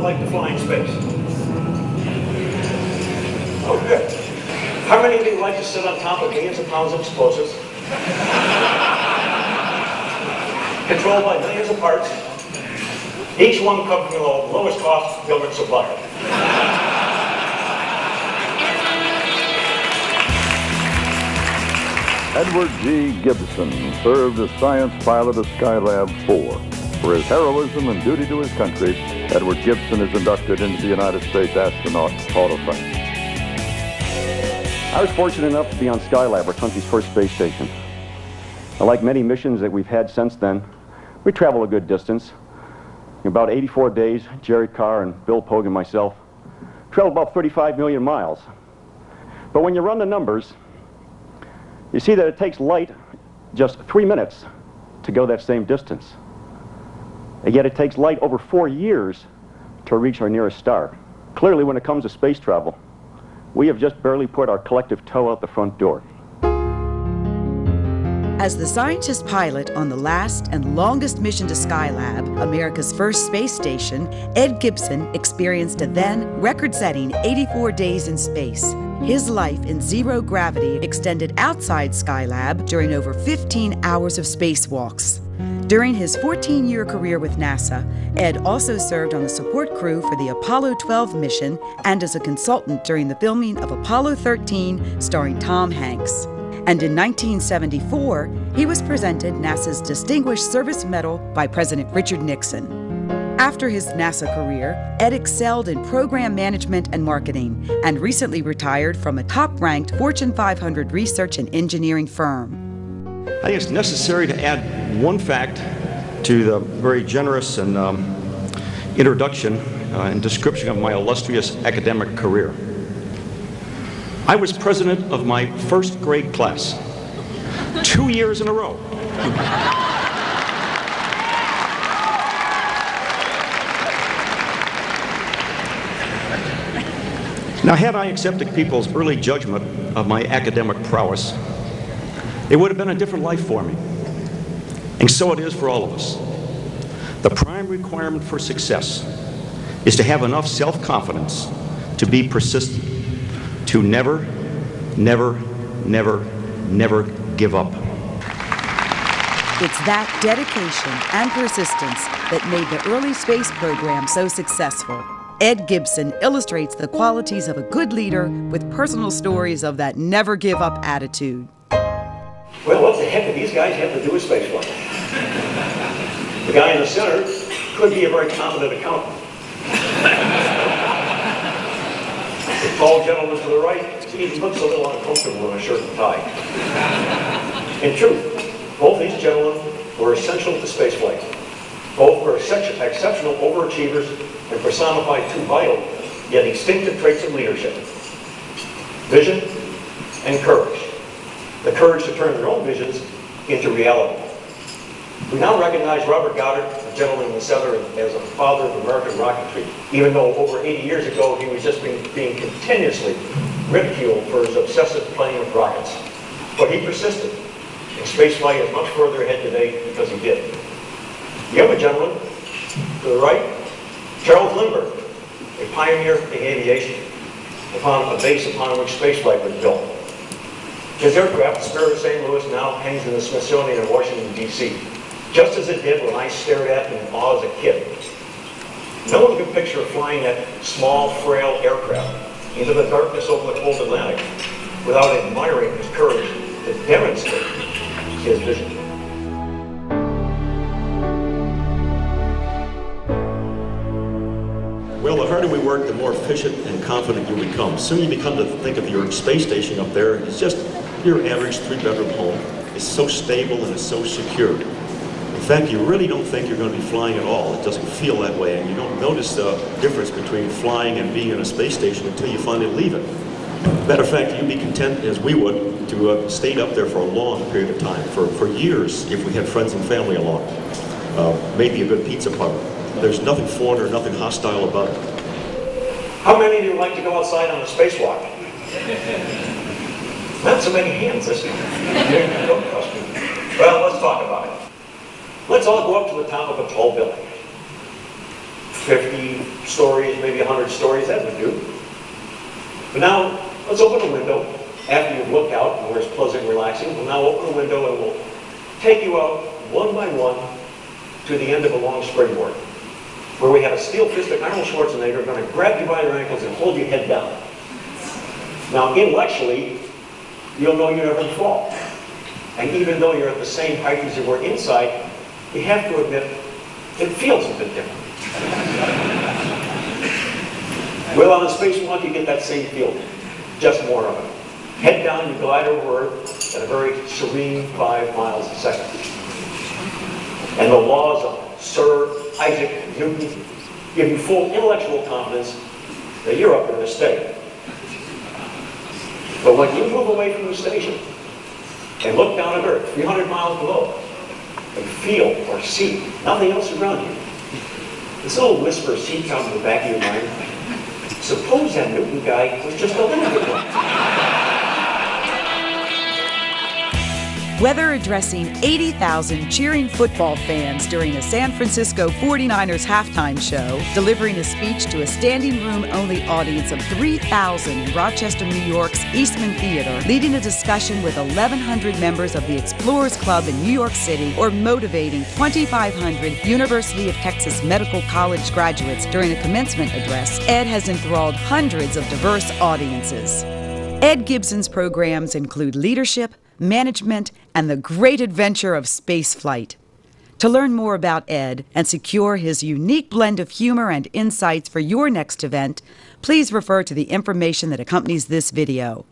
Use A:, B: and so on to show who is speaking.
A: like to fly in space? Oh, good. How many of you like to sit on top of millions of pounds of explosives? Controlled by millions of parts, each one coming from the lowest cost government supplier.
B: Edward G. Gibson served as science pilot of Skylab 4. For his heroism and duty to his country, Edward Gibson is inducted into the United States Astronaut Hall of Fame.
C: I was fortunate enough to be on Skylab, our country's first space station. Like many missions that we've had since then, we traveled a good distance. In about 84 days, Jerry Carr and Bill Pogue and myself traveled about 35 million miles. But when you run the numbers, you see that it takes light just 3 minutes to go that same distance. And yet it takes light over 4 years to reach our nearest star. Clearly, when it comes to space travel, we have just barely put our collective toe out the front door.
D: As the scientist pilot on the last and longest mission to Skylab, America's first space station, Ed Gibson experienced a then record-setting 84 days in space. His life in zero gravity extended outside Skylab during over 15 hours of spacewalks. During his 14-year career with NASA, Ed also served on the support crew for the Apollo 12 mission and as a consultant during the filming of Apollo 13, starring Tom Hanks. And in 1974, he was presented NASA's Distinguished Service Medal by President Richard Nixon. After his NASA career, Ed excelled in program management and marketing and recently retired from a top-ranked Fortune 500 research and engineering firm.
E: I think it's necessary to add one fact to the very generous and introduction and description of my illustrious academic career. I was president of my first grade class 2 years in a row. Now, had I accepted people's early judgment of my academic prowess, it would have been a different life for me. And so it is for all of us. The prime requirement for success is to have enough self-confidence to be persistent, to never, never, never, never give up.
D: It's that dedication and persistence that made the early space program so successful. Ed Gibson illustrates the qualities of a good leader with personal stories of that never give up attitude.
A: Well, what the heck do these guys have to do with spaceflight? The guy in the center could be a very competent accountant. The tall gentleman to the right, he looks a little uncomfortable in a shirt and tie. In truth, both these gentlemen were essential to spaceflight. Both were exceptional overachievers and personified two vital, yet instinctive traits of leadership: vision and courage. The courage to turn their own visions into reality. We now recognize Robert Goddard, the gentleman in the center, as a father of American rocketry, even though over 80 years ago he was just being continuously ridiculed for his obsessive playing with rockets. But he persisted, and spaceflight is much further ahead today because he did. The other gentleman, to the right, Charles Lindbergh, a pioneer in aviation, upon a base upon which spaceflight was built. His aircraft, the Spirit of St. Louis, now hangs in the Smithsonian in Washington, D.C., just as it did when I stared at it in awe as a kid. No one can picture flying that small, frail aircraft into the darkness over the cold Atlantic without admiring his courage to demonstrate his vision.
E: Well, the harder we work, the more efficient and confident you become. Soon you become to think of your space station up there as just your average 3-bedroom home. It's so stable and it's so secure. In fact, you really don't think you're going to be flying at all. It doesn't feel that way, and you don't notice the difference between flying and being in a space station until you finally leave it. Matter of fact, you'd be content, as we would, to have stayed up there for a long period of time, for years, if we had friends and family along. Maybe a good pizza parlor. There's nothing foreign or nothing hostile about it.
A: How many of you like to go outside on a spacewalk? Not so many hands this time. Don't trust me. Well, let's talk about it. Let's all go up to the top of a tall building. 50 stories, maybe 100 stories, that would do. But now, let's open a window after you've looked out and where it's pleasant and relaxing. We'll now open a window and we'll take you out one by one to the end of a long springboard, where we have a steel-fisted Arnold Schwarzenegger going to grab you by your ankles and hold your head down. Now, intellectually, you'll know you never fall. And even though you're at the same height as you were inside, you have to admit, it feels a bit different. Well, on the spacewalk, you get that same feeling, just more of it. Head down, you glide over Earth at a very serene 5 miles a second. And the laws of Sir Isaac Newton give you full intellectual confidence that you're up there to stay. But when you move away from the station and look down at Earth, 300 miles below, and feel or see nothing else around you, this little whisper seeps out in the back of your mind. Suppose that Newton guy was just a little bit wrong.
D: Whether addressing 80,000 cheering football fans during a San Francisco 49ers halftime show, delivering a speech to a standing room-only audience of 3,000 in Rochester, New York's Eastman Theater, leading a discussion with 1,100 members of the Explorers Club in New York City, or motivating 2,500 University of Texas Medical College graduates during a commencement address, Ed has enthralled hundreds of diverse audiences. Ed Gibson's programs include leadership, management, and the great adventure of spaceflight. To learn more about Ed and secure his unique blend of humor and insights for your next event, please refer to the information that accompanies this video.